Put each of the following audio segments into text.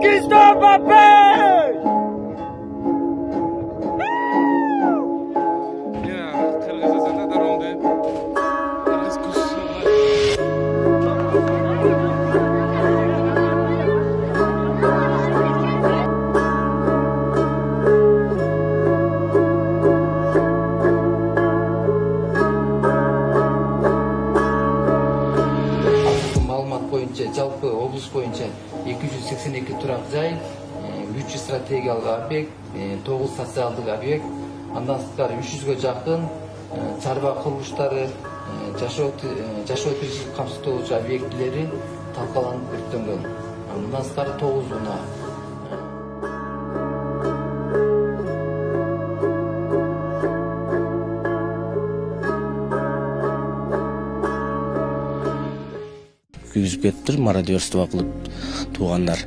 Tojikiston Babeş! Kırgızistan'da da ronde. Kırgız kuşlar. Маалымат боюнча жалпы облус боюнча 282 турак жай, 300 стратегиялык объект, 9 социалдык объект, андан сырткары 300гө жакын чарба курулуштары, жашоо тиричилик камсыздоочу объектилери талкаланып өрттөнгөн. Андан сырткары 9 унаа. Күйгүзүп кетиптир, мародерство кылып туугандар.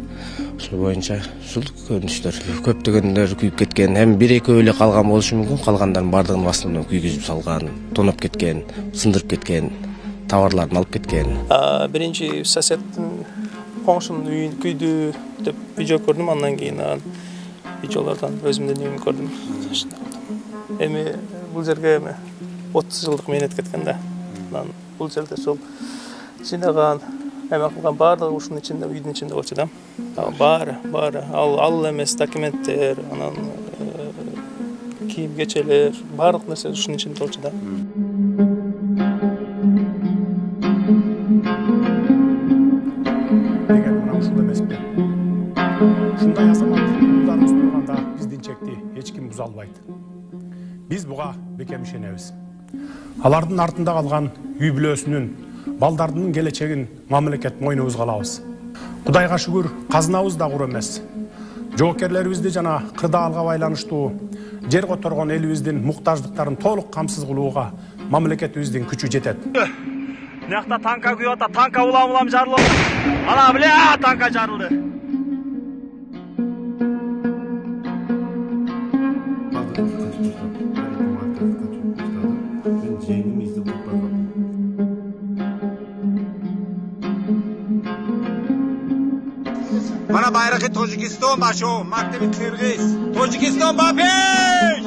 Ошол боюнча ушул көрүнүштөр көптөгөндөр күйүп кеткен, эми бир-экөө эле калган болушу мүмкүн. Калгандардын баардыгын астынан күйгүзүп салган, тоноп кеткен, сындырып кеткен, товарларын алып кеткен. Биринчи соседтин коңшунун үйүн күйдү деп видео көрдүм, андан кийин видеолордон өзүмдүн үйүмдү көрдүм. Эми бул жерге 30 жылдык мээнет кеткен да. Анан бул жерде сол жинаган эме кылган баардыгы ушунун ичинде, үйдүн ичинде болчу да. Баары ал эмес документтер, анан кийим кечелер, баардык нерсе ушунун ичинде болчу да. Деген мына ушул эмеспи? Ушундай азаматтарыбыз турганда биздин чекти эч ким буза албайт. Биз буга бекем ишенебиз. Алардын артында калган үй бүлөсүнүн, балдардын келечегин мамлекет мойнубузга алабыз. Кудайга шүгүр, казынабыз да кур эмес. Жоокерлерибизди жана кырдаалга байланыштуу жер которгон элибиздин муктаждыктарын толук камсыз кылууга мамлекетибиздин күчү жетет. Мынакта танка күйүп атат, танка улам жарылып. Ана биле, танка жарылды. Mana bayraqi Tojikiston başo, maktebi Kırgız. Tojikiston Babeş!